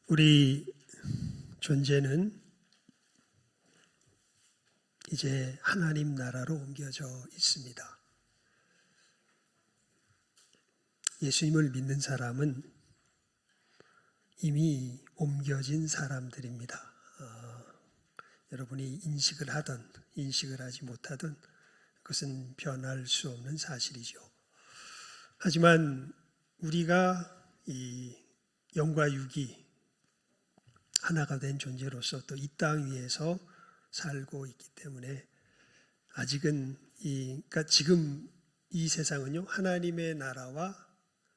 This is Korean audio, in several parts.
우리 존재는 이제 하나님 나라로 옮겨져 있습니다. 예수님을 믿는 사람은 이미 옮겨진 사람들입니다. 여러분이 인식을 하든 인식을 하지 못하든 그것은 변할 수 없는 사실이죠. 하지만 우리가 이 영과 육이 하나가 된 존재로서 또 이 땅 위에서 살고 있기 때문에 아직은 그러니까 지금 이 세상은요, 하나님의 나라와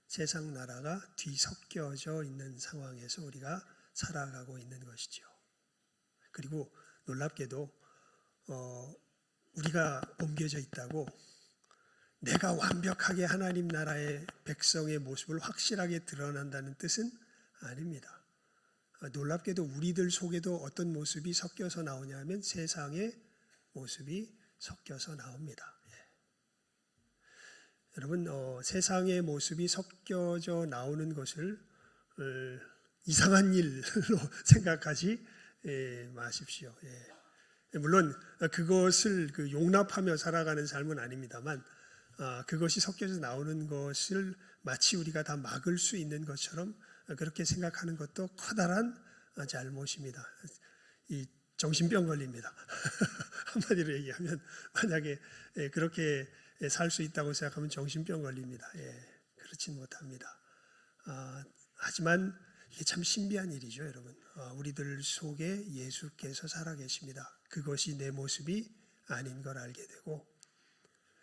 세상 나라가 뒤섞여져 있는 상황에서 우리가 살아가고 있는 것이죠. 그리고 놀랍게도 우리가 옮겨져 있다고 내가 완벽하게 하나님 나라의 백성의 모습을 확실하게 드러난다는 뜻은 아닙니다. 놀랍게도 우리들 속에도 어떤 모습이 섞여서 나오냐 하면 세상의 모습이 섞여서 나옵니다. 여러분, 세상의 모습이 섞여져 나오는 것을 이상한 일로 생각하지 마십시오. 물론 그것을 용납하며 살아가는 삶은 아닙니다만 그것이 섞여져 나오는 것을 마치 우리가 다 막을 수 있는 것처럼 그렇게 생각하는 것도 커다란 잘못입니다. 이 정신병 걸립니다. 한마디로 얘기하면 만약에 그렇게 살 수 있다고 생각하면 정신병 걸립니다. 그렇진 못합니다. 하지만 이게 참 신비한 일이죠, 여러분. 우리들 속에 예수께서 살아계십니다. 그것이 내 모습이 아닌 걸 알게 되고,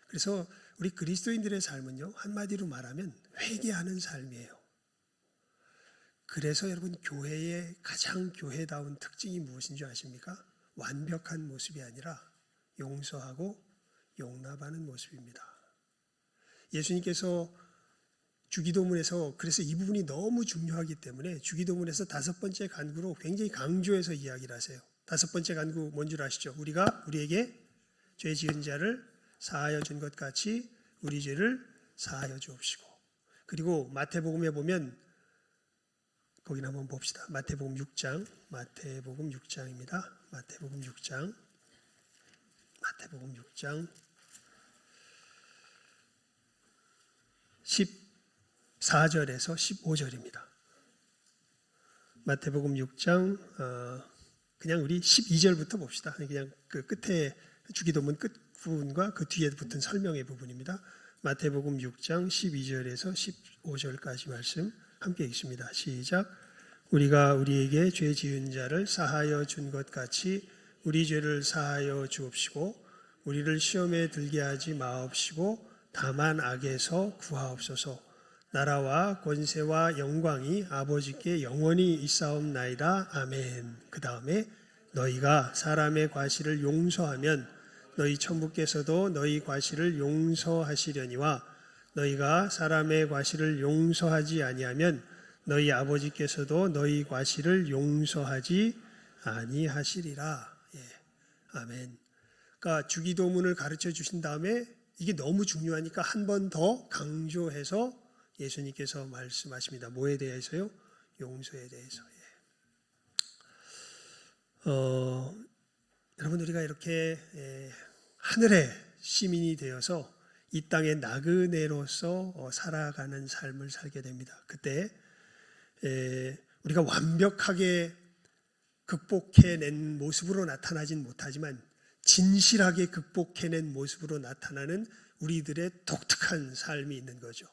그래서 우리 그리스도인들의 삶은요, 한마디로 말하면 회개하는 삶이에요. 그래서 여러분, 교회의 가장 교회다운 특징이 무엇인 줄 아십니까? 완벽한 모습이 아니라 용서하고 용납하는 모습입니다. 예수님께서 주기도문에서 그래서 이 부분이 너무 중요하기 때문에 주기도문에서 5번째 간구로 굉장히 강조해서 이야기를 하세요. 5번째 간구 뭔 줄 아시죠? 우리가 우리에게 죄 지은 자를 사하여 준 것 같이 우리 죄를 사하여 주옵시고, 그리고 마태복음에 보면 거기는 한번 봅시다. 마태복음 6장입니다. 마태복음 6장 14절에서 15절입니다. 마태복음 6장 그냥 우리 12절부터 봅시다. 그냥 그 끝에 주기도문 끝 부분과 그 뒤에 붙은 설명의 부분입니다. 마태복음 6장 12절에서 15절까지 말씀 함께 읽습니다. 시작. 우리가 우리에게 죄 지은 자를 사하여 준 것 같이 우리 죄를 사하여 주옵시고, 우리를 시험에 들게 하지 마옵시고 다만 악에서 구하옵소서. 나라와 권세와 영광이 아버지께 영원히 있사옵나이다. 아멘. 그 다음에 너희가 사람의 과실을 용서하면 너희 천부께서도 너희 과실을 용서하시려니와 너희가 사람의 과실을 용서하지 아니하면 너희 아버지께서도 너희 과실을 용서하지 아니하시리라. 아멘. 그러니까 주기도문을 가르쳐 주신 다음에 이게 너무 중요하니까 한 번 더 강조해서 예수님께서 말씀하십니다. 뭐에 대해서요? 용서에 대해서. 여러분, 우리가 이렇게 하늘의 시민이 되어서 이 땅의 나그네로서 살아가는 삶을 살게 됩니다. 그때 우리가 완벽하게 극복해낸 모습으로 나타나진 못하지만 진실하게 극복해낸 모습으로 나타나는 우리들의 독특한 삶이 있는 거죠.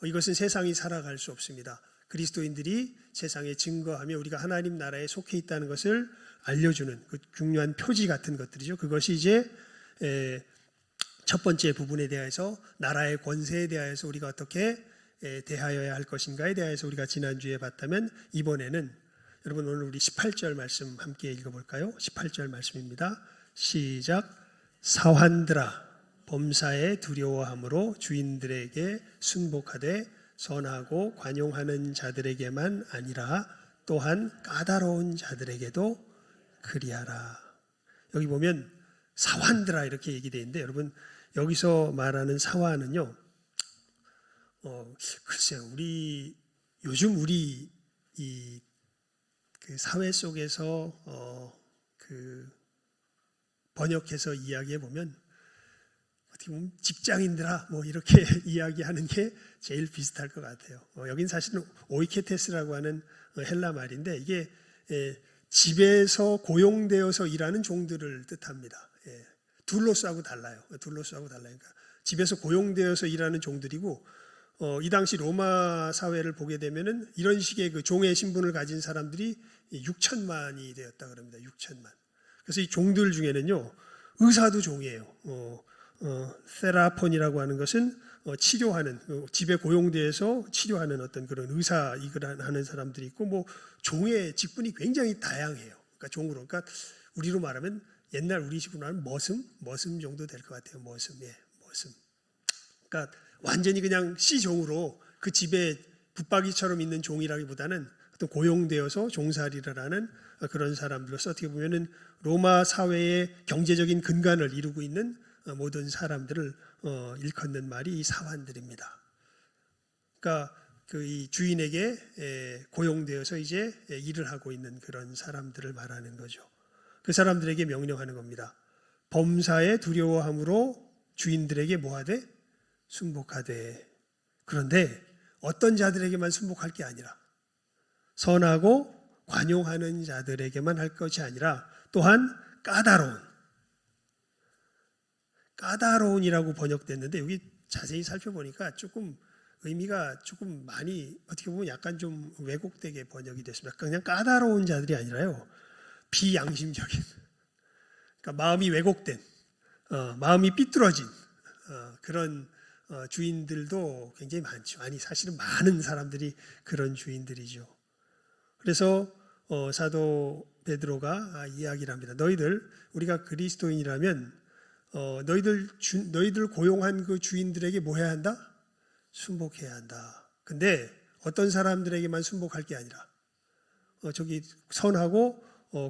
이것은 세상이 살아갈 수 없습니다. 그리스도인들이 세상에 증거하며 우리가 하나님 나라에 속해 있다는 것을 알려주는 그 중요한 표지 같은 것들이죠. 그것이 이제 첫 번째 부분에 대해서 나라의 권세에 대해서 우리가 어떻게 대하여야 할 것인가에 대해서 우리가 지난주에 봤다면, 이번에는 여러분 오늘 우리 18절 말씀 함께 읽어볼까요? 18절 말씀입니다. 시작. 사환들아, 범사에 두려워함으로 주인들에게 순복하되 선하고 관용하는 자들에게만 아니라 또한 까다로운 자들에게도 그리하라. 여기 보면 사환들아 이렇게 얘기되어 있는데, 여러분 여기서 말하는 사환은요, 글쎄요, 요즘 우리 이 그 사회 속에서 그 번역해서 이야기해 보면 어떻게 보면 직장인들아 뭐 이렇게 이야기하는 게 제일 비슷할 것 같아요. 여긴 사실은 오이케테스라고 하는 헬라 말인데 이게 집에서 고용되어서 일하는 종들을 뜻합니다. 둘로스하고 달라요. 둘로스하고 달라요. 그러니까 집에서 고용되어서 일하는 종들이고 이 당시 로마 사회를 보게 되면은 이런 식의 그 종의 신분을 가진 사람들이 6천만이 되었다 그럽니다. 6천만. 그래서 이 종들 중에는요 의사도 종이에요. 세라폰이라고 하는 것은 치료하는 집에 고용돼서 치료하는 어떤 그런 의사 일을 하는 사람들이 있고 뭐 종의 직분이 굉장히 다양해요. 그러니까 종으로 그러니까 우리로 말하면 옛날 우리식으로 말하면 머슴 정도 될 것 같아요. 머슴. 그러니까 완전히 그냥 시종으로 그 집에 붙박이처럼 있는 종이라기보다는 어떤 고용되어서 종살이를 하는 그런 사람들로서 어떻게 보면은 로마 사회의 경제적인 근간을 이루고 있는 모든 사람들을 일컫는 말이 이 사환들입니다. 그러니까 그 이 주인에게 고용되어서 이제 일을 하고 있는 그런 사람들을 말하는 거죠. 그 사람들에게 명령하는 겁니다. 범사에 두려워함으로 주인들에게 뭐하되 순복하되. 그런데 어떤 자들에게만 순복할 게 아니라 선하고 관용하는 자들에게만 할 것이 아니라 또한 까다로운이라고 번역됐는데 여기 자세히 살펴보니까 조금 의미가 조금 많이 어떻게 보면 약간 좀 왜곡되게 번역이 됐습니다. 그냥 까다로운 자들이 아니라요 비양심적인, 그러니까 마음이 왜곡된, 마음이 삐뚤어진 그런 주인들도 굉장히 많죠. 아니 사실은 많은 사람들이 그런 주인들이죠. 그래서 사도 베드로가 이야기를 합니다. 너희들 우리가 그리스도인이라면 너희들 고용한 그 주인들에게 뭐 해야 한다? 순복해야 한다. 근데 어떤 사람들에게만 순복할 게 아니라 저기 선하고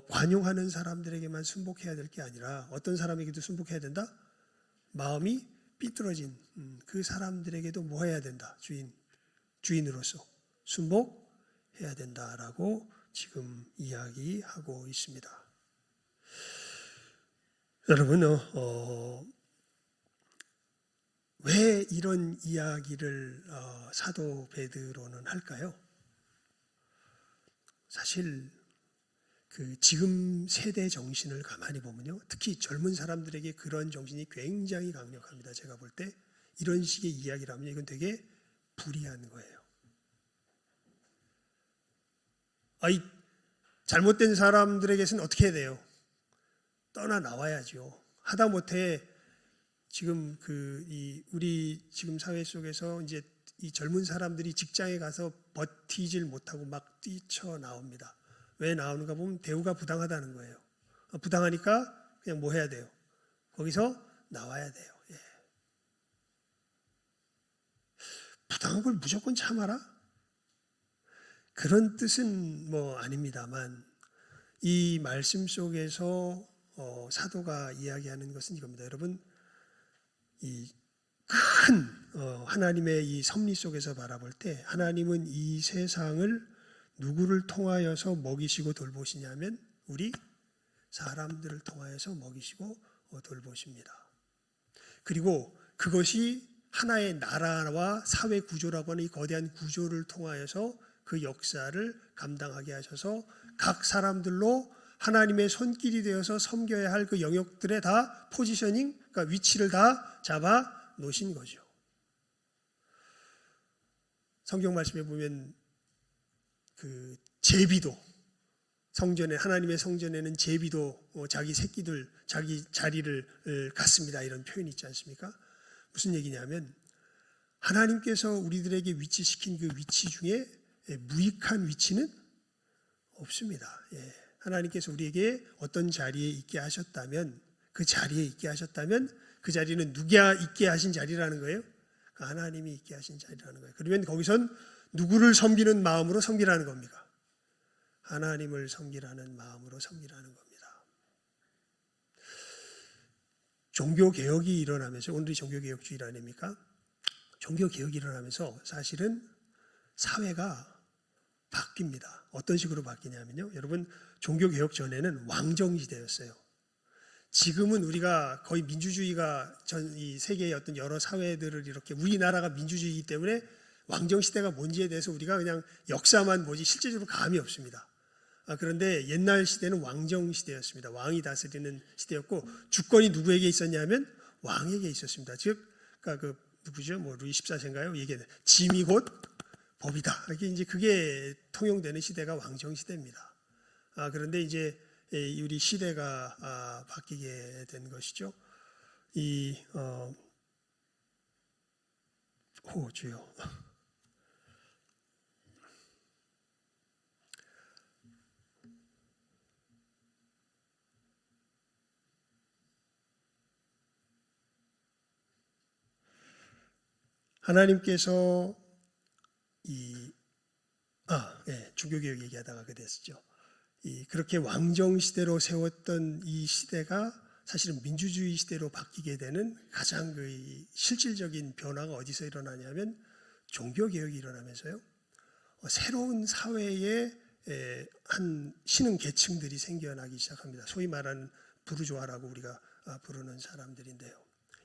관용하는 사람들에게만 순복해야 될 게 아니라 어떤 사람에게도 순복해야 된다? 마음이 삐뚤어진 그 사람들에게도 뭐 해야 된다? 주인으로서 순복해야 된다라고 지금 이야기하고 있습니다. 여러분, 왜 이런 이야기를 사도 베드로는 할까요? 사실 그 지금 세대 정신을 가만히 보면요, 특히 젊은 사람들에게 그런 정신이 굉장히 강력합니다. 제가 볼 때 이런 식의 이야기를 하면 이건 되게 불이한 거예요. 이 잘못된 사람들에게서는 어떻게 해야 돼요? 떠나 나와야죠. 하다못해 지금 우리 지금 사회 속에서 이제 이 젊은 사람들이 직장에 가서 버티질 못하고 막 뛰쳐나옵니다. 왜 나오는가 보면 대우가 부당하다는 거예요. 부당하니까 그냥 뭐 해야 돼요? 거기서 나와야 돼요. 부당한 걸 무조건 참아라? 그런 뜻은 뭐 아닙니다만 이 말씀 속에서 사도가 이야기하는 것은 이겁니다. 여러분, 이 큰 하나님의 이 섭리 속에서 바라볼 때 하나님은 이 세상을 누구를 통하여서 먹이시고 돌보시냐면 우리 사람들을 통하여서 먹이시고 돌보십니다. 그리고 그것이 하나의 나라와 사회 구조라고 하는 이 거대한 구조를 통하여서 그 역사를 감당하게 하셔서 각 사람들로 하나님의 손길이 되어서 섬겨야 할 그 영역들에 다 포지셔닝, 그러니까 위치를 다 잡아 놓으신 거죠. 성경 말씀에 보면 그 제비도 성전에 하나님의 성전에는 제비도 자기 새끼들 자기 자리를 갖습니다. 이런 표현이 있지 않습니까? 무슨 얘기냐면 하나님께서 우리들에게 위치시킨 그 위치 중에 무익한 위치는 없습니다. 하나님께서 우리에게 어떤 자리에 있게 하셨다면 그 자리에 있게 하셨다면 그 자리는 누가 있게 하신 자리라는 거예요? 하나님이 있게 하신 자리라는 거예요. 그러면 거기선 누구를 섬기는 마음으로 섬기라는 겁니까? 하나님을 섬기라는 마음으로 섬기라는 겁니다. 종교개혁이 일어나면서, 오늘이 종교개혁주의라 아닙니까? 종교개혁이 일어나면서 사실은 사회가 바뀝니다. 어떤 식으로 바뀌냐면요. 여러분, 종교개혁 전에는 왕정시대였어요. 지금은 우리가 거의 민주주의가 이 세계의 어떤 여러 사회들을 이렇게, 우리나라가 민주주의이기 때문에 왕정시대가 뭔지에 대해서 우리가 그냥 역사만 보지 실제적으로 감이 없습니다. 그런데 옛날 시대는 왕정시대였습니다. 왕이 다스리는 시대였고, 주권이 누구에게 있었냐면 왕에게 있었습니다. 즉, 그러니까 누구죠? 루이 14세인가요? 얘기는 짐이 곧 법이다. 이게 이제 그게 통용되는 시대가 왕정시대입니다. 그런데 이제 우리 시대가 바뀌게 된 것이죠. 주여. 하나님께서 종교개혁 얘기하다가 그랬었죠. 그렇게 왕정시대로 세웠던 이 시대가 사실은 민주주의 시대로 바뀌게 되는 가장 실질적인 변화가 어디서 일어나냐면 종교개혁이 일어나면서요. 새로운 사회에 한 신흥 계층들이 생겨나기 시작합니다. 소위 말하는 부르주아라고 우리가 부르는 사람들인데요.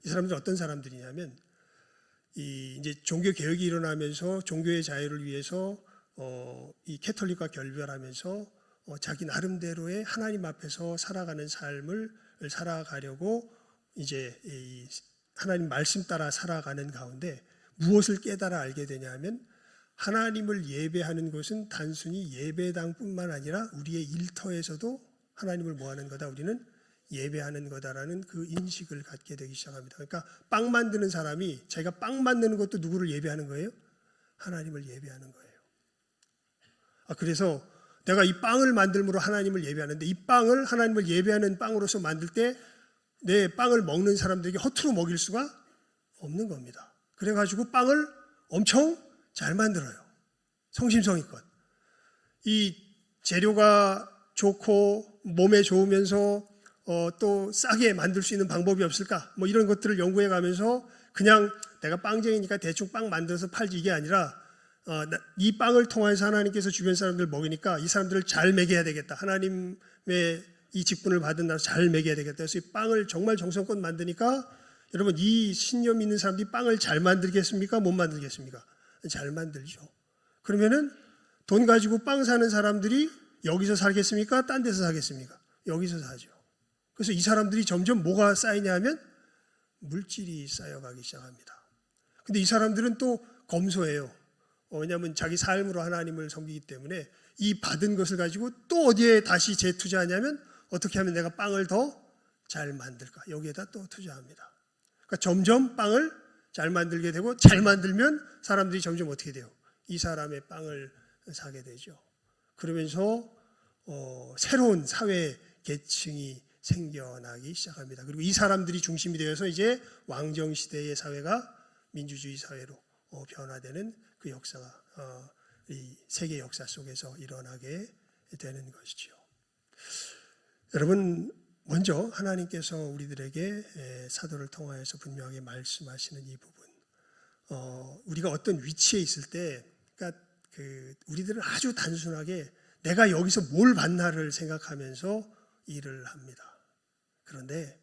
이 사람들은 어떤 사람들이냐면 이제 종교 개혁이 일어나면서 종교의 자유를 위해서 이 캐톨릭과 결별하면서 자기 나름대로의 하나님 앞에서 살아가는 삶을 살아가려고 이제 이 하나님 말씀 따라 살아가는 가운데 무엇을 깨달아 알게 되냐면 하나님을 예배하는 것은 단순히 예배당뿐만 아니라 우리의 일터에서도 하나님을 뭐하는 거다, 우리는 예배하는 거다라는 그 인식을 갖게 되기 시작합니다. 그러니까 빵 만드는 사람이 자기가 빵 만드는 것도 누구를 예배하는 거예요? 하나님을 예배하는 거예요. 그래서 내가 이 빵을 만들므로 하나님을 예배하는데 이 빵을 하나님을 예배하는 빵으로서 만들 때 내 빵을 먹는 사람들에게 허투루 먹일 수가 없는 겁니다. 그래가지고 빵을 엄청 잘 만들어요. 성심성의껏. 이 재료가 좋고 몸에 좋으면서 또 싸게 만들 수 있는 방법이 없을까? 이런 것들을 연구해 가면서 그냥 내가 빵쟁이니까 대충 빵 만들어서 팔지 이게 아니라 이 빵을 통해서 하나님께서 주변 사람들 먹이니까 이 사람들을 잘 먹여야 되겠다. 하나님의 이 직분을 받은 나라서 잘 먹여야 되겠다. 그래서 이 빵을 정말 정성껏 만드니까 여러분, 이 신념 있는 사람들이 빵을 잘 만들겠습니까? 못 만들겠습니까? 잘 만들죠. 그러면은 돈 가지고 빵 사는 사람들이 여기서 살겠습니까? 딴 데서 사겠습니까? 여기서 사죠. 그래서 이 사람들이 점점 뭐가 쌓이냐 하면 물질이 쌓여가기 시작합니다. 근데 이 사람들은 또 검소해요. 왜냐하면 자기 삶으로 하나님을 섬기기 때문에 이 받은 것을 가지고 또 어디에 다시 재투자하냐면 어떻게 하면 내가 빵을 더 잘 만들까? 여기에다 또 투자합니다. 그러니까 점점 빵을 잘 만들게 되고 잘 만들면 사람들이 점점 어떻게 돼요? 이 사람의 빵을 사게 되죠. 그러면서 새로운 사회 계층이 생겨나기 시작합니다. 그리고 이 사람들이 중심이 되어서 이제 왕정시대의 사회가 민주주의 사회로 변화되는 그 역사가 이 세계 역사 속에서 일어나게 되는 것이죠. 여러분, 먼저 하나님께서 우리들에게 사도를 통하여서 분명하게 말씀하시는 이 부분, 우리가 어떤 위치에 있을 때, 그러니까 우리들은 아주 단순하게 내가 여기서 뭘 받나를 생각하면서 일을 합니다. 그런데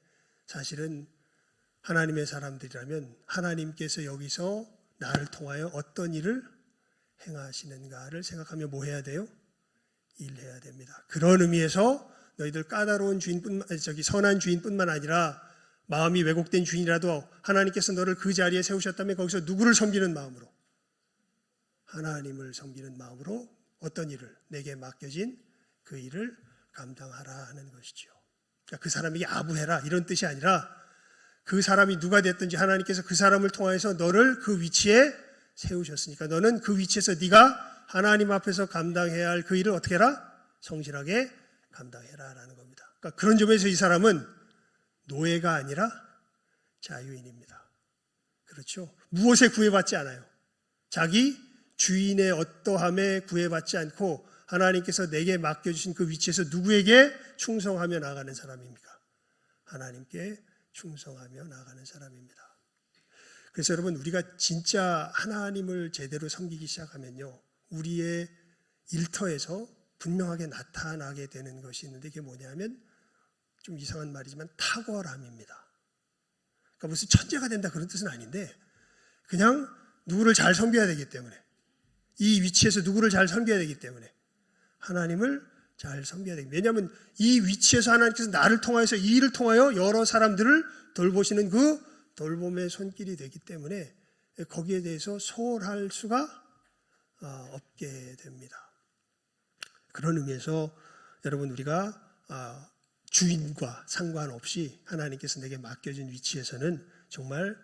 사실은 하나님의 사람들이라면 하나님께서 여기서 나를 통하여 어떤 일을 행하시는가를 생각하며 뭐 해야 돼요? 일해야 됩니다. 그런 의미에서 너희들 까다로운 선한 주인뿐만 아니라 마음이 왜곡된 주인이라도 하나님께서 너를 그 자리에 세우셨다면 거기서 누구를 섬기는 마음으로? 하나님을 섬기는 마음으로 어떤 일을? 내게 맡겨진 그 일을 감당하라 하는 것이죠. 그러니까 그 사람에게 아부해라 이런 뜻이 아니라 그 사람이 누가 됐든지 하나님께서 그 사람을 통해서 너를 그 위치에 세우셨으니까 너는 그 위치에서 네가 하나님 앞에서 감당해야 할 그 일을 어떻게 해라? 성실하게 감당해라 라는 겁니다. 그러니까 그런 점에서 이 사람은 노예가 아니라 자유인입니다. 그렇죠? 무엇에 구애받지 않아요. 자기 주인의 어떠함에 구애받지 않고 하나님께서 내게 맡겨주신 그 위치에서 누구에게 충성하며 나가는 사람입니까? 하나님께 충성하며 나가는 사람입니다. 그래서 여러분, 우리가 진짜 하나님을 제대로 섬기기 시작하면요, 우리의 일터에서 분명하게 나타나게 되는 것이 있는데 그게 뭐냐면 좀 이상한 말이지만 탁월함입니다. 그러니까 무슨 천재가 된다 그런 뜻은 아닌데 그냥 누구를 잘 섬겨야 되기 때문에 이 위치에서 누구를 잘 섬겨야 되기 때문에 하나님을 잘 섬겨야 되기 때문에 왜냐하면 이 위치에서 하나님께서 나를 통하여서 이 일을 통하여 여러 사람들을 돌보시는 그 돌봄의 손길이 되기 때문에 거기에 대해서 소홀할 수가 없게 됩니다. 그런 의미에서 여러분 우리가 주인과 상관없이 하나님께서 내게 맡겨진 위치에서는 정말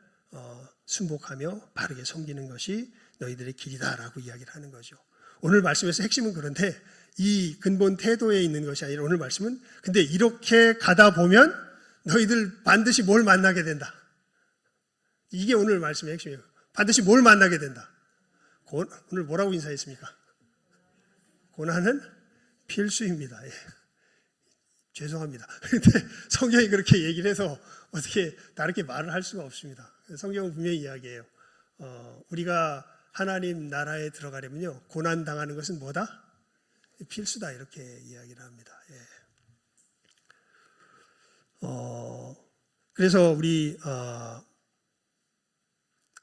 순복하며 바르게 섬기는 것이 너희들의 길이다라고 이야기를 하는 거죠. 오늘 말씀에서 핵심은 그런데 이 근본 태도에 있는 것이 아니라 오늘 말씀은 근데 이렇게 가다 보면 너희들 반드시 뭘 만나게 된다. 이게 오늘 말씀의 핵심이에요. 반드시 뭘 만나게 된다. 오늘 뭐라고 인사했습니까? 고난은 필수입니다. 예. 죄송합니다. 근데 성경이 그렇게 얘기를 해서 어떻게 다르게 말을 할 수가 없습니다. 성경은 분명히 이야기해요. 우리가 하나님 나라에 들어가려면요, 고난 당하는 것은 뭐다? 필수다 이렇게 이야기를 합니다. 예. 그래서 우리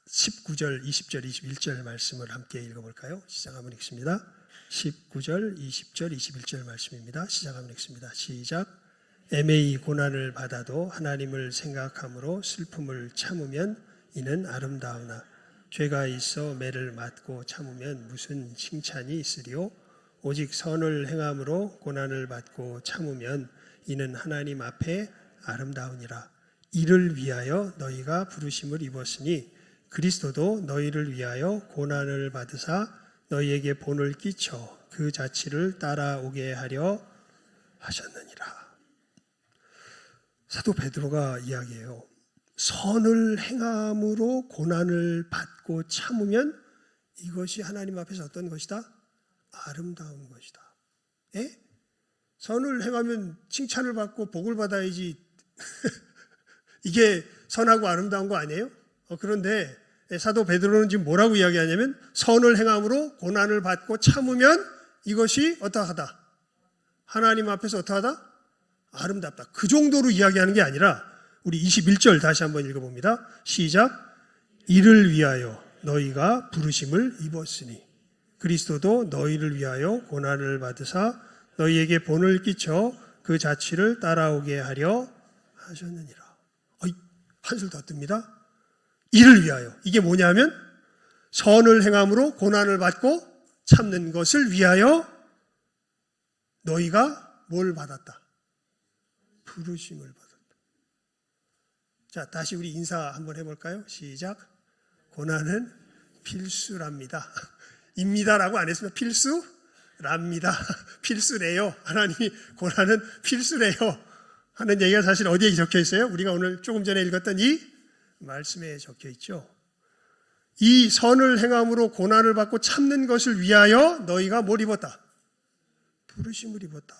19절, 20절, 21절 말씀을 함께 읽어볼까요? 시작하면 읽습니다. 19절, 20절, 21절 말씀입니다. 시작하면 읽습니다. 시작. 애매히 고난을 받아도 하나님을 생각함으로 슬픔을 참으면 이는 아름다우나 죄가 있어 매를 맞고 참으면 무슨 칭찬이 있으리요? 오직 선을 행함으로 고난을 받고 참으면 이는 하나님 앞에 아름다우니라. 이를 위하여 너희가 부르심을 입었으니 그리스도도 너희를 위하여 고난을 받으사 너희에게 본을 끼쳐 그 자취를 따라오게 하려 하셨느니라. 사도 베드로가 이야기해요. 선을 행함으로 고난을 받고 참으면 이것이 하나님 앞에서 어떤 것이다? 아름다운 것이다. 예? 선을 행하면 칭찬을 받고 복을 받아야지. 이게 선하고 아름다운 거 아니에요? 그런데 사도 베드로는 지금 뭐라고 이야기하냐면 선을 행함으로 고난을 받고 참으면 이것이 어떠하다? 하나님 앞에서 어떠하다? 아름답다. 그 정도로 이야기하는 게 아니라 우리 21절 다시 한번 읽어봅니다. 시작. 이를 위하여 너희가 부르심을 입었으니 그리스도도 너희를 위하여 고난을 받으사 너희에게 본을 끼쳐 그 자취를 따라오게 하려 하셨느니라. 한술 더 뜹니다. 이를 위하여. 이게 뭐냐면 선을 행함으로 고난을 받고 참는 것을 위하여 너희가 뭘 받았다? 부르심을 받았다. 자, 다시 우리 인사 한번 해볼까요? 시작. 고난은 필수랍니다. 입니다라고 안 했으면 필수랍니다. 필수래요. 하나님이 고난은 필수래요 하는 얘기가 사실 어디에 적혀 있어요? 우리가 오늘 조금 전에 읽었던 이 말씀에 적혀 있죠. 이 선을 행함으로 고난을 받고 참는 것을 위하여 너희가 뭘 입었다? 부르심을 입었다.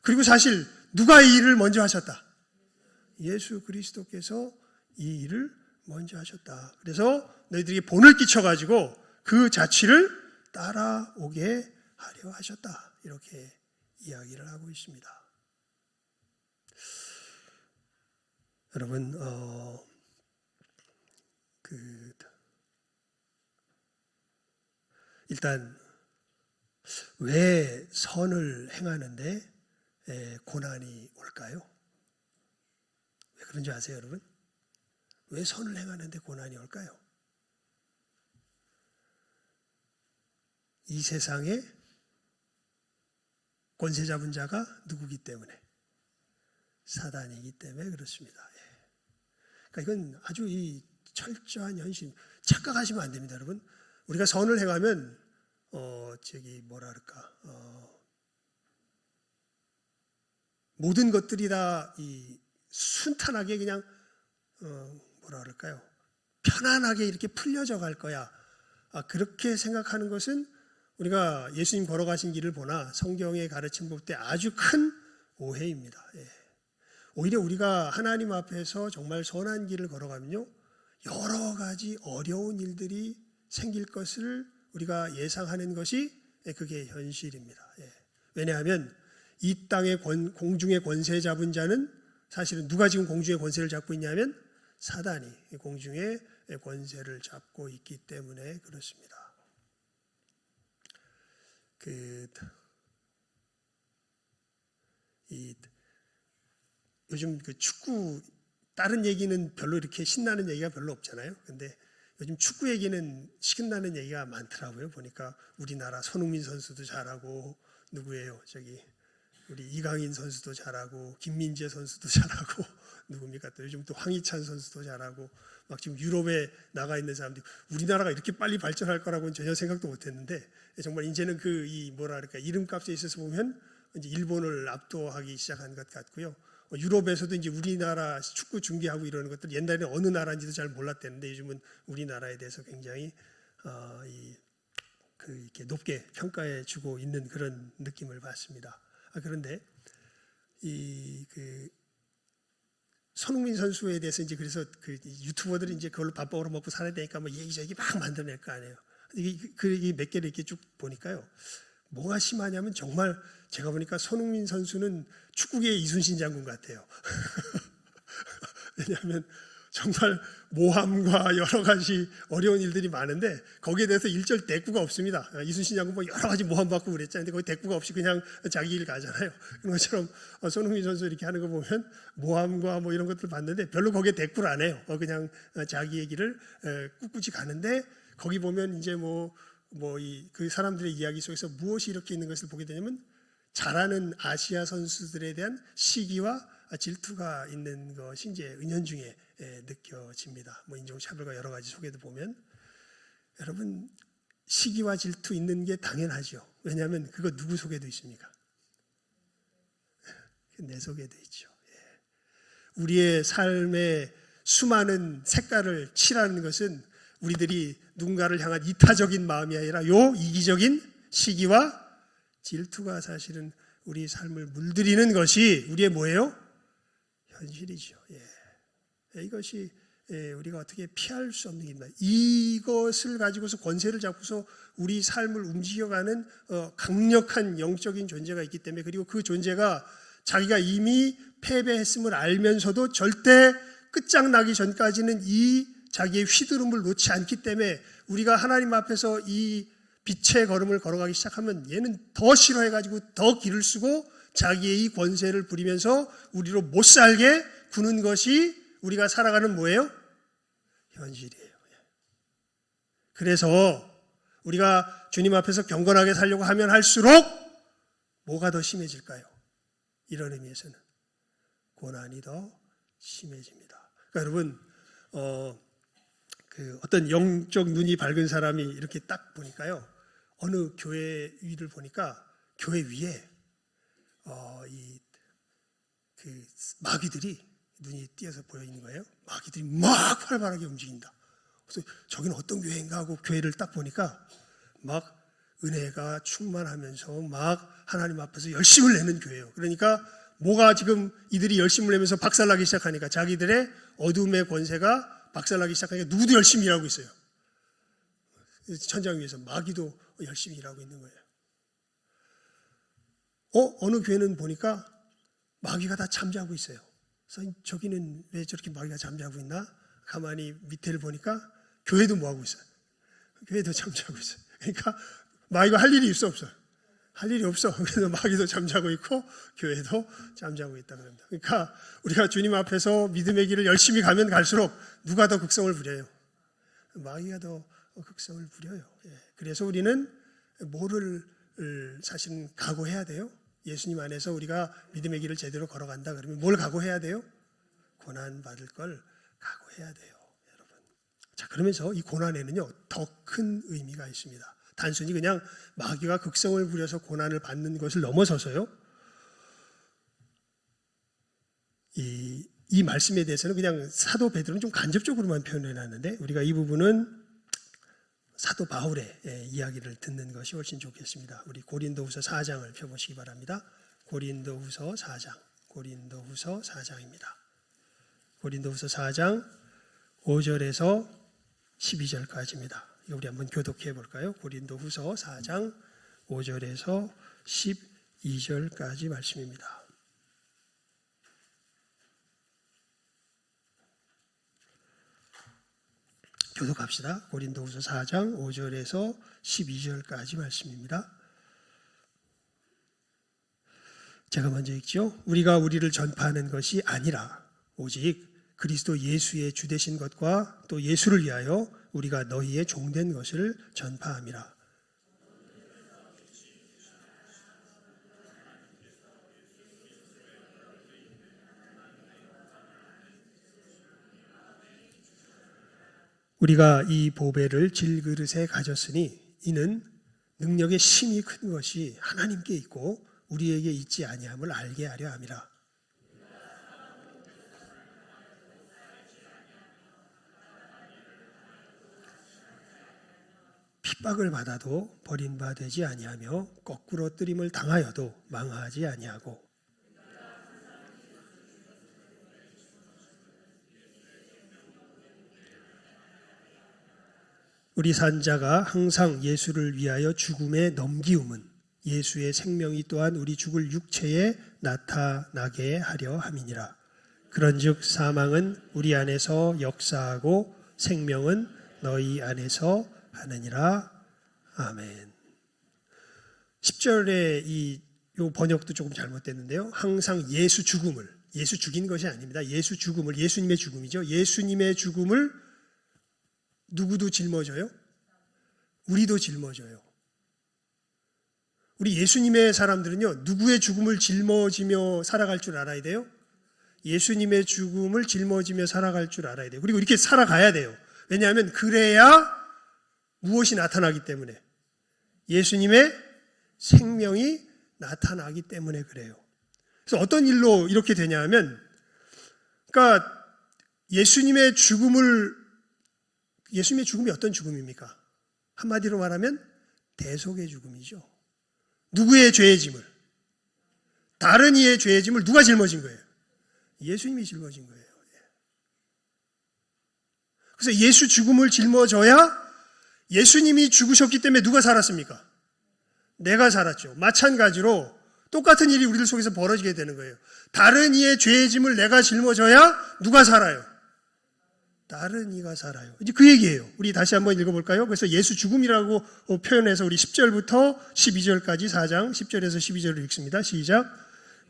그리고 사실 누가 이 일을 먼저 하셨다? 예수 그리스도께서 이 일을 먼저 하셨다. 그래서 너희들이 본을 끼쳐가지고 그 자취를 따라오게 하려 하셨다. 이렇게 이야기를 하고 있습니다. 여러분, 일단 왜 선을 행하는데 고난이 올까요? 왜 그런지 아세요, 여러분? 왜 선을 행하는데 고난이 올까요? 이 세상에 권세 잡은 자가 누구기 때문에? 사단이기 때문에 그렇습니다. 그러니까 이건 아주 이 철저한 현실. 착각하시면 안 됩니다, 여러분. 우리가 선을 행하면 모든 것들이 다 이 순탄하게 그냥 편안하게 이렇게 풀려져 갈 거야. 그렇게 생각하는 것은 우리가 예수님 걸어가신 길을 보나 성경의 가르침 볼 때 아주 큰 오해입니다. 오히려 우리가 하나님 앞에서 정말 선한 길을 걸어가면요, 여러 가지 어려운 일들이 생길 것을 우리가 예상하는 것이 그게 현실입니다. 왜냐하면 이 땅의 공중의 권세 잡은 자는 사실은 누가 지금 공중의 권세를 잡고 있냐면 사단이 공중의 권세를 잡고 있기 때문에 그렇습니다. 요즘 축구 다른 얘기는 별로 이렇게 신나는 얘기가 별로 없잖아요. 근데 요즘 축구 얘기는 신나는 얘기가 많더라고요. 보니까 우리나라 손흥민 선수도 잘하고 누구예요? 우리 이강인 선수도 잘하고 김민재 선수도 잘하고 누굽니까? 또 요즘 또 황희찬 선수도 잘하고 막 지금 유럽에 나가 있는 사람들이 우리나라가 이렇게 빨리 발전할 거라고는 전혀 생각도 못했는데 정말 이제는 이름값에 있어서 보면 이제 일본을 압도하기 시작한 것 같고요. 유럽에서도 이제 우리나라 축구 중계하고 이러는 것들 옛날에는 어느 나라인지도 잘 몰랐대는데 요즘은 우리나라에 대해서 굉장히 이렇게 높게 평가해 주고 있는 그런 느낌을 받습니다. 그런데 손흥민 선수에 대해서 이제 그래서 유튜버들이 이제 그걸로 밥 벌어 먹고 살아야 되니까 뭐 얘기저기 막 만들어낼 거 아니에요. 이 몇 개를 이렇게 쭉 보니까요. 뭐가 심하냐면 정말 제가 보니까 손흥민 선수는 축구계의 이순신 장군 같아요. 왜냐하면 정말 모함과 여러 가지 어려운 일들이 많은데 거기에 대해서 일절 대꾸가 없습니다. 이순신 장군 뭐 여러 가지 모함받고 그랬잖아요. 근데 거기 대꾸가 없이 그냥 자기 일 가잖아요. 그런 것처럼 손흥민 선수 이렇게 하는 거 보면 모함과 뭐 이런 것들 봤는데 별로 거기에 대꾸를 안 해요. 그냥 자기 얘기를 꿋꿋이 가는데 거기 보면 이제 그 사람들의 이야기 속에서 무엇이 이렇게 있는 것을 보게 되냐면 잘하는 아시아 선수들에 대한 시기와 질투가 있는 것이 이제 은연중에 느껴집니다. 인종차별과 여러 가지 속에도 보면 여러분 시기와 질투 있는 게 당연하죠. 왜냐하면 그거 누구 속에도 있습니까? 내 속에도 있죠. 우리의 삶의 수많은 색깔을 칠하는 것은 우리들이 누군가를 향한 이타적인 마음이 아니라 이기적인 시기와 질투가 사실은 우리 삶을 물들이는 것이 우리의 뭐예요? 현실이죠. 이것이 우리가 어떻게 피할 수 없는 일입니다. 이것을 가지고서 권세를 잡고서 우리 삶을 움직여가는 강력한 영적인 존재가 있기 때문에 그리고 그 존재가 자기가 이미 패배했음을 알면서도 절대 끝장나기 전까지는 이 자기의 휘두름을 놓지 않기 때문에 우리가 하나님 앞에서 이 빛의 걸음을 걸어가기 시작하면 얘는 더 싫어해가지고 더 기를 쓰고 자기의 이 권세를 부리면서 우리로 못 살게 구는 것이 우리가 살아가는 뭐예요? 현실이에요. 그래서 우리가 주님 앞에서 경건하게 살려고 하면 할수록 뭐가 더 심해질까요? 이런 의미에서는 고난이 더 심해집니다. 그러니까 여러분 어떤 영적 눈이 밝은 사람이 이렇게 딱 보니까요. 어느 교회 위를 보니까 교회 위에 마귀들이 눈이 띄어서 보여 있는 거예요. 마귀들이 막 활발하게 움직인다. 그래서 저기는 어떤 교회인가 하고 교회를 딱 보니까 막 은혜가 충만하면서 막 하나님 앞에서 열심을 내는 교회예요. 그러니까 뭐가 지금 이들이 열심을 내면서 박살나기 시작하니까 자기들의 어둠의 권세가 박살나기 시작하니까 누구도 열심히 일하고 있어요. 천장 위에서 마귀도 열심히 일하고 있는 거예요. 어느 교회는 보니까 마귀가 다 잠자고 있어요. 그래서 저기는 왜 저렇게 마귀가 잠자고 있나? 가만히 밑에를 보니까 교회도 뭐하고 있어요? 교회도 잠자고 있어요. 그러니까 마귀가 할 일이 있어 없어요? 할 일이 없어. 그래서 마귀도 잠자고 있고 교회도 잠자고 있다고 합니다. 그러니까 우리가 주님 앞에서 믿음의 길을 열심히 가면 갈수록 누가 더 극성을 부려요? 마귀가 더 극성을 부려요. 그래서 우리는 뭐를 사실은 각오해야 돼요? 예수님 안에서 우리가 믿음의 길을 제대로 걸어간다 그러면 뭘 각오해야 돼요? 고난 받을 걸 각오해야 돼요, 여러분. 자, 그러면서 이 고난에는요 더 큰 의미가 있습니다. 단순히 그냥 마귀가 극성을 부려서 고난을 받는 것을 넘어서서요. 이 말씀에 대해서는 그냥 사도 베드로는 좀 간접적으로만 표현해 놨는데 우리가 이 부분은 사도 바울의 이야기를 듣는 것이 훨씬 좋겠습니다. 우리 고린도후서 4장을 펴보시기 바랍니다. 고린도후서 4장입니다. 고린도후서 4장 5절에서 12절까지입니다. 우리 한번 교독해 볼까요? 고린도후서 4장 5절에서 12절까지 말씀입니다. 교독합시다. 고린도후서 4장 5절에서 12절까지 말씀입니다. 제가 먼저 읽죠. 우리가 우리를 전파하는 것이 아니라 오직 그리스도 예수의 주되신 것과 또 예수를 위하여 우리가 너희의 종된 것을 전파함이라. 우리가 이 보배를 질그릇에 가졌으니 이는 능력의 힘이 큰 것이 하나님께 있고 우리에게 있지 아니함을 알게 하려 함이라. 핍박을 받아도 버림받지 아니하며 거꾸로 뜨림을 당하여도 망하지 아니하고 우리 산자가 항상 예수를 위하여 죽음에 넘기움은 예수의 생명이 또한 우리 죽을 육체에 나타나게 하려 함이니라. 그런즉 사망은 우리 안에서 역사하고 생명은 너희 안에서 하느니라. 아멘. 10절에 이 번역도 조금 잘못됐는데요. 항상 예수 죽음을, 예수 죽인 것이 아닙니다. 예수 죽음을, 예수님의 죽음이죠. 예수님의 죽음을 누구도 짊어져요? 우리도 짊어져요. 우리 예수님의 사람들은요, 누구의 죽음을 짊어지며 살아갈 줄 알아야 돼요? 예수님의 죽음을 짊어지며 살아갈 줄 알아야 돼요. 그리고 이렇게 살아가야 돼요. 왜냐하면 그래야 무엇이 나타나기 때문에, 예수님의 생명이 나타나기 때문에 그래요. 그래서 어떤 일로 이렇게 되냐 하면, 그러니까 예수님의 죽음이 어떤 죽음입니까? 한마디로 말하면 대속의 죽음이죠. 누구의 죄의 짐을? 다른 이의 죄의 짐을 누가 짊어진 거예요? 예수님이 짊어진 거예요. 그래서 예수 죽음을 짊어져야 예수님이 죽으셨기 때문에 누가 살았습니까? 내가 살았죠. 마찬가지로 똑같은 일이 우리들 속에서 벌어지게 되는 거예요. 다른 이의 죄의 짐을 내가 짊어져야 누가 살아요? 다른 이가 살아요. 이제 그 얘기예요. 우리 다시 한번 읽어볼까요? 그래서 예수 죽음이라고 표현해서 우리 10절부터 12절까지 4장 10절에서 12절을 읽습니다. 시작.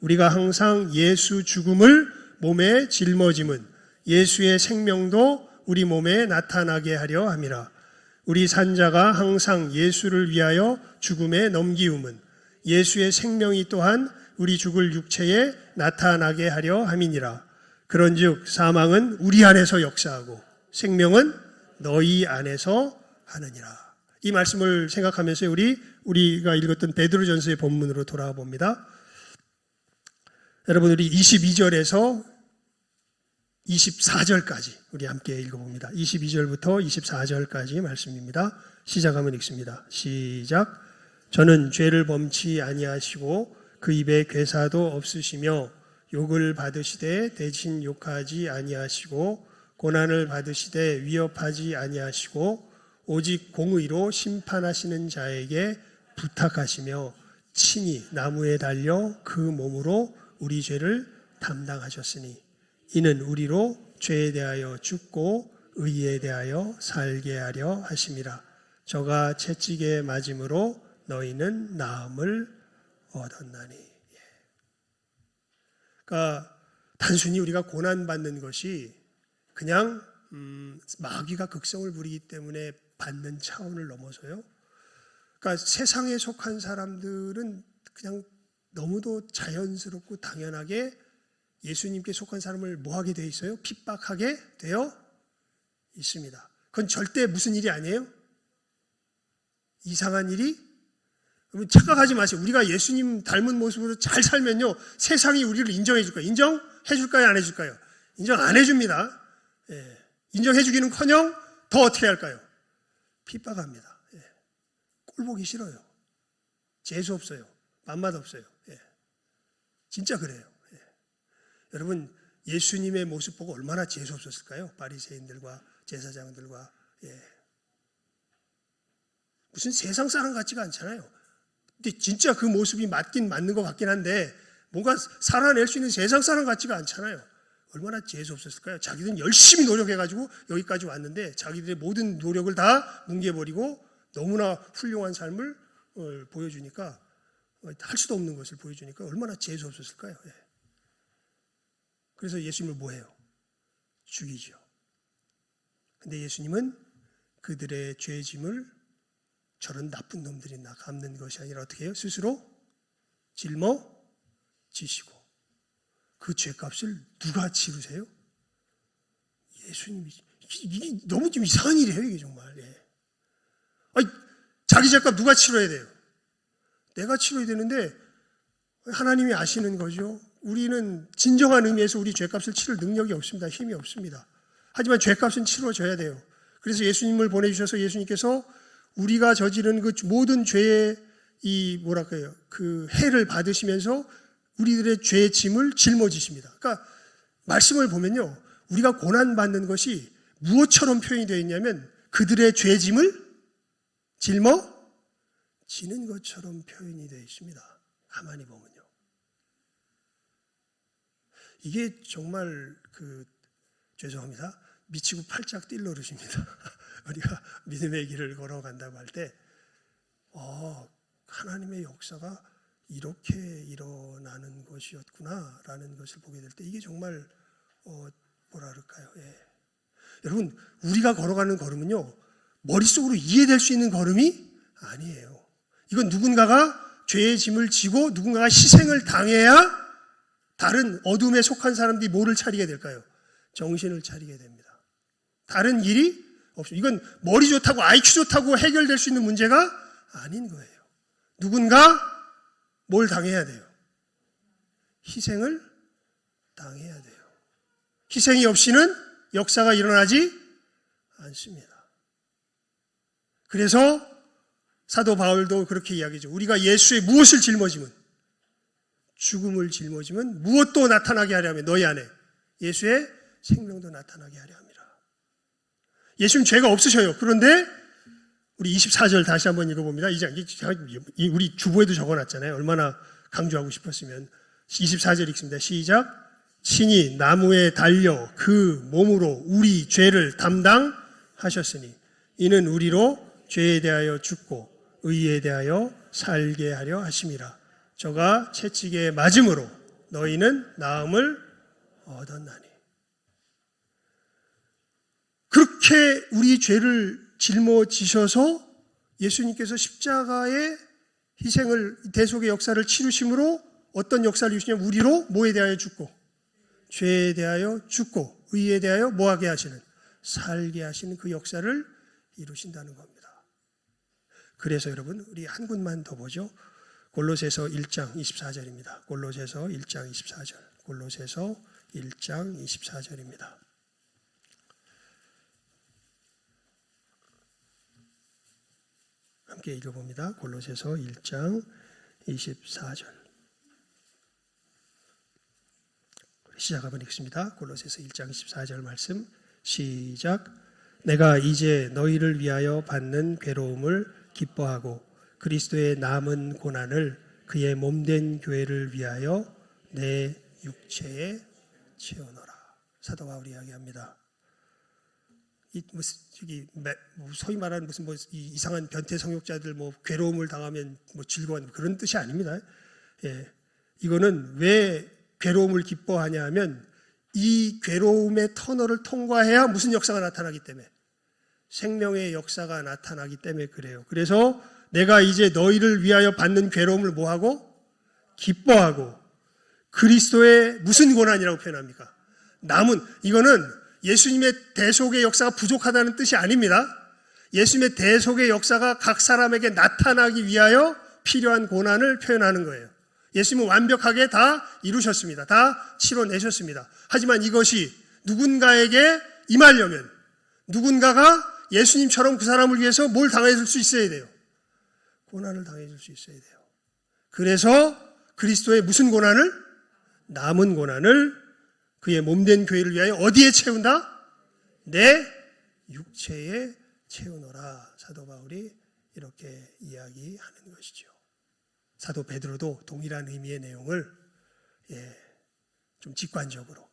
우리가 항상 예수 죽음을 몸에 짊어짐은 예수의 생명도 우리 몸에 나타나게 하려 함이라. 우리 산자가 항상 예수를 위하여 죽음에 넘기움은 예수의 생명이 또한 우리 죽을 육체에 나타나게 하려 함이니라. 그런즉 사망은 우리 안에서 역사하고 생명은 너희 안에서 하느니라. 이 말씀을 생각하면서 우리가 읽었던 베드로전서의 본문으로 돌아와 봅니다. 여러분, 우리 22절에서 24절까지 우리 함께 읽어봅니다. 22절부터 24절까지 말씀입니다. 시작하면 읽습니다. 시작. 저는 죄를 범치 아니하시고 그 입에 괴사도 없으시며 욕을 받으시되 대신 욕하지 아니하시고 고난을 받으시되 위협하지 아니하시고 오직 공의로 심판하시는 자에게 부탁하시며 친히 나무에 달려 그 몸으로 우리 죄를 담당하셨으니 이는 우리로 죄에 대하여 죽고 의에 대하여 살게 하려 하심이라. 저가 채찍에 맞음으로 너희는 나음을 얻었나니. 그러니까 단순히 우리가 고난받는 것이 그냥 마귀가 극성을 부리기 때문에 받는 차원을 넘어서요. 그러니까 세상에 속한 사람들은 그냥 너무도 자연스럽고 당연하게 예수님께 속한 사람을 뭐하게 되어 있어요? 핍박하게 되어 있습니다. 그건 절대 무슨 일이 아니에요? 이상한 일이? 여러분 착각하지 마세요. 우리가 예수님 닮은 모습으로 잘 살면요, 세상이 우리를 인정해 줄까요? 인정해 줄까요? 안 해줄까요? 인정 안 해줍니다. 예. 인정해 주기는커녕 더 어떻게 할까요? 핍박합니다. 예. 꼴 보기 싫어요. 재수 없어요. 맛맛 없어요. 예. 진짜 그래요. 예. 여러분 예수님의 모습 보고 얼마나 재수 없었을까요? 바리새인들과 제사장들과. 예. 무슨 세상 사람 같지가 않잖아요. 근데 진짜 그 모습이 맞긴 맞는 것 같긴 한데 뭔가 살아낼 수 있는 세상 사람 같지가 않잖아요. 얼마나 재수 없었을까요? 자기들은 열심히 노력해가지고 여기까지 왔는데 자기들의 모든 노력을 다 뭉개버리고 너무나 훌륭한 삶을 보여주니까, 할 수도 없는 것을 보여주니까 얼마나 재수 없었을까요? 예. 그래서 예수님을 뭐 해요? 죽이죠. 근데 예수님은 그들의 죄짐을 저런 나쁜 놈들이 나 갚는 것이 아니라 어떻게 해요? 스스로 짊어지시고. 그 죄값을 누가 치르세요? 예수님이. 이게 너무 좀 이상한 일이에요, 이게 정말. 예. 아니, 자기 죄값 누가 치러야 돼요? 내가 치러야 되는데 하나님이 아시는 거죠. 우리는 진정한 의미에서 우리 죄값을 치를 능력이 없습니다. 힘이 없습니다. 하지만 죄값은 치러져야 돼요. 그래서 예수님을 보내주셔서 예수님께서 우리가 저지른 그 모든 죄의 그 해를 받으시면서 우리들의 죄의 짐을 짊어지십니다. 그러니까 말씀을 보면요, 우리가 고난받는 것이 무엇처럼 표현이 되어 있냐면 그들의 죄 짐을 짊어지는 것처럼 표현이 되어 있습니다. 가만히 보면요. 이게 정말 죄송합니다. 미치고 팔짝 뛸 노릇입니다. 우리가 믿음의 길을 걸어간다고 할 때, 하나님의 역사가 이렇게 일어나는 것이었구나 라는 것을 보게 될 때 이게 정말 뭐라 그럴까요? 예. 여러분, 우리가 걸어가는 걸음은요, 머릿속으로 이해될 수 있는 걸음이 아니에요. 이건 누군가가 죄의 짐을 지고 누군가가 희생을 당해야 다른 어둠에 속한 사람들이 뭐를 차리게 될까요? 정신을 차리게 됩니다. 다른 일이 없어요. 이건 머리 좋다고 IQ 좋다고 해결될 수 있는 문제가 아닌 거예요. 누군가 뭘 당해야 돼요? 희생을 당해야 돼요. 희생이 없이는 역사가 일어나지 않습니다. 그래서 사도 바울도 그렇게 이야기하죠. 우리가 예수의 무엇을 짊어지면, 죽음을 짊어지면 무엇도 나타나게 하려면 너희 안에 예수의 생명도 나타나게 하려 합니다. 예수님 죄가 없으셔요. 그런데 우리 24절 다시 한번 읽어봅니다. 우리 주보에도 적어놨잖아요. 얼마나 강조하고 싶었으면. 24절 읽습니다. 시작. 친히 나무에 달려 그 몸으로 우리 죄를 담당하셨으니 이는 우리로 죄에 대하여 죽고 의에 대하여 살게 하려 하심이라. 저가 채찍에 맞음으로 너희는 나음을 얻었나니. 그렇게 우리 죄를 짊어지셔서 예수님께서 십자가의 희생을, 대속의 역사를 치르심으로 어떤 역사를 이루시냐면 우리로 뭐에 대하여 죽고 죄에 대하여 죽고 의에 대하여 뭐하게 하시는, 살게 하시는 그 역사를 이루신다는 겁니다. 그래서 여러분, 우리 한 군만 더 보죠. 골로새서 1장 24절입니다. 골로새서 1장 24절. 골로새서 1장 24절입니다. 함께 읽어봅니다. 골로새서 1장 24절. 시작 한번 읽습니다. 골로새서 1장 24절 말씀 시작. 내가 이제 너희를 위하여 받는 괴로움을 기뻐하고 그리스도의 남은 고난을 그의 몸된 교회를 위하여 내 육체에 채워넣어라. 사도 바울이 이야기합니다. 소위 말하는 무슨 이상한 변태 성욕자들 괴로움을 당하면 즐거운 그런 뜻이 아닙니다. 예, 이거는 왜 괴로움을 기뻐하냐 하면 이 괴로움의 터널을 통과해야 무슨 역사가 나타나기 때문에, 생명의 역사가 나타나기 때문에 그래요. 그래서 내가 이제 너희를 위하여 받는 괴로움을 뭐하고? 기뻐하고 그리스도의 무슨 고난이라고 표현합니까? 남은, 이거는 예수님의 대속의 역사가 부족하다는 뜻이 아닙니다. 예수님의 대속의 역사가 각 사람에게 나타나기 위하여 필요한 고난을 표현하는 거예요. 예수님은 완벽하게 다 이루셨습니다. 다 치러내셨습니다. 하지만 이것이 누군가에게 임하려면 누군가가 예수님처럼 그 사람을 위해서 뭘 당해줄 수 있어야 돼요? 고난을 당해줄 수 있어야 돼요. 그래서 그리스도의 무슨 고난을? 남은 고난을 그의 몸된 교회를 위하여 어디에 채운다? 내 육체에 채우노라. 사도 바울이 이렇게 이야기하는 것이죠. 사도 베드로도 동일한 의미의 내용을 좀 직관적으로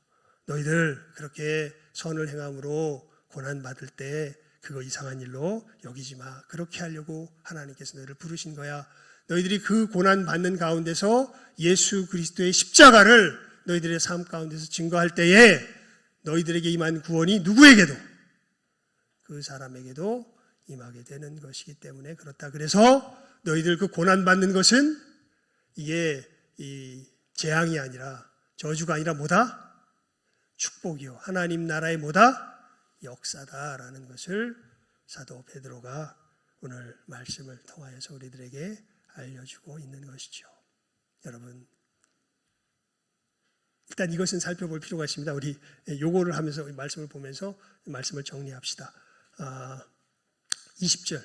너희들 그렇게 선을 행함으로 고난받을 때 그거 이상한 일로 여기지 마. 그렇게 하려고 하나님께서 너희를 부르신 거야. 너희들이 그 고난받는 가운데서 예수 그리스도의 십자가를 너희들의 삶 가운데서 증거할 때에 너희들에게 임한 구원이 누구에게도 그 사람에게도 임하게 되는 것이기 때문에 그렇다. 그래서 너희들 그 고난받는 것은 이게 이 재앙이 아니라 저주가 아니라 뭐다? 축복이요. 하나님 나라의 뭐다? 역사다라는 것을 사도 베드로가 오늘 말씀을 통하여서 우리들에게 알려주고 있는 것이죠. 여러분, 일단 이것은 살펴볼 필요가 있습니다. 우리 요거를 하면서 말씀을 보면서 말씀을 정리합시다. 20절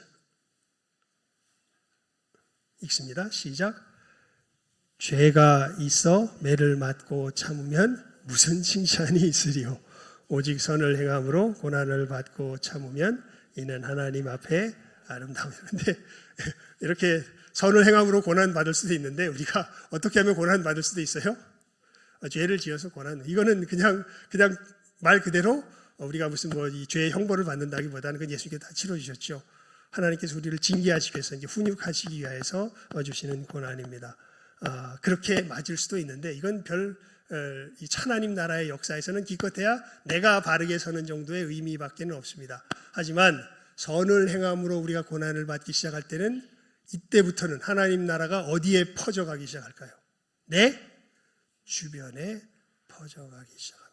읽습니다. 시작. 죄가 있어 매를 맞고 참으면 무슨 칭찬이 있으리요. 오직 선을 행함으로 고난을 받고 참으면 이는 하나님 앞에 아름다움이라. 근데 이렇게 선을 행함으로 고난 받을 수도 있는데 우리가 어떻게 하면 고난 받을 수도 있어요? 죄를 지어서 고난. 이거는 그냥 말 그대로 우리가 무슨 이 죄의 형벌을 받는다기보다는 그건 예수님께 다 치러주셨죠. 하나님께서 우리를 징계하시기 위해서 이제 훈육하시기 위해서 주시는 고난입니다. 그렇게 맞을 수도 있는데 이건 이 하나님 나라의 역사에서는 기껏해야 내가 바르게 서는 정도의 의미밖에는 없습니다. 하지만 선을 행함으로 우리가 고난을 받기 시작할 때는 이때부터는 하나님 나라가 어디에 퍼져가기 시작할까요? 내 주변에 퍼져가기 시작합니다.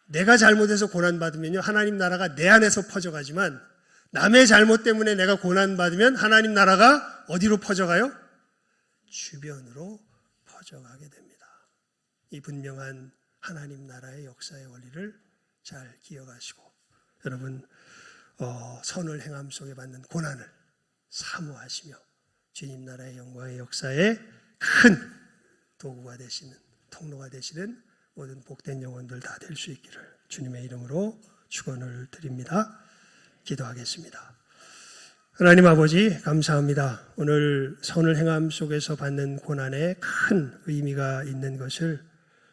내가 잘못해서 고난받으면요, 하나님 나라가 내 안에서 퍼져가지만 남의 잘못 때문에 내가 고난받으면 하나님 나라가 어디로 퍼져가요? 주변으로 퍼져가게 됩니다. 이 분명한 하나님 나라의 역사의 원리를 잘 기억하시고 여러분 선을 행함 속에 받는 고난을 사모하시며 주님 나라의 영광의 역사에 큰 도구가 되시는 통로가 되시는 모든 복된 영혼들 다 될 수 있기를 주님의 이름으로 축원을 드립니다. 기도하겠습니다. 하나님 아버지 감사합니다. 오늘 선을 행함 속에서 받는 고난에 큰 의미가 있는 것을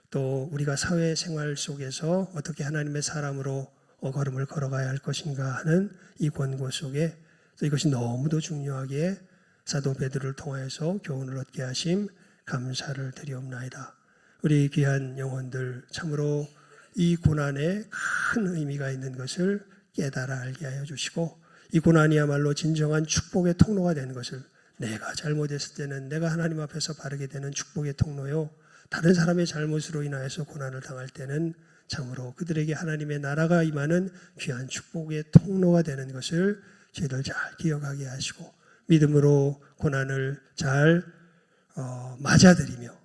또 우리가 사회생활 속에서 어떻게 하나님의 사람으로 걸음을 걸어가야 할 것인가 하는 이 권고 속에 또 이것이 너무도 중요하기에 사도 베드로를 통하여서 교훈을 얻게 하심 감사를 드리옵나이다. 우리 귀한 영혼들 참으로 이 고난에 큰 의미가 있는 것을 깨달아 알게 하여 주시고 이 고난이야말로 진정한 축복의 통로가 되는 것을 내가 잘못했을 때는 내가 하나님 앞에서 바르게 되는 축복의 통로요. 다른 사람의 잘못으로 인하여서 고난을 당할 때는 참으로 그들에게 하나님의 나라가 임하는 귀한 축복의 통로가 되는 것을 저희들 잘 기억하게 하시고 믿음으로 고난을 잘 맞아들이며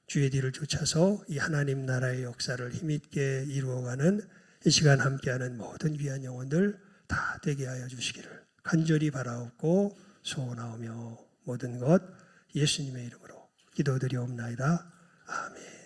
주의 뒤를 쫓아서 이 하나님 나라의 역사를 힘있게 이루어가는 이 시간 함께하는 모든 귀한 영혼들 다 되게 하여 주시기를 간절히 바라옵고 소원하오며 모든 것 예수님의 이름으로 기도드리옵나이다. 아멘.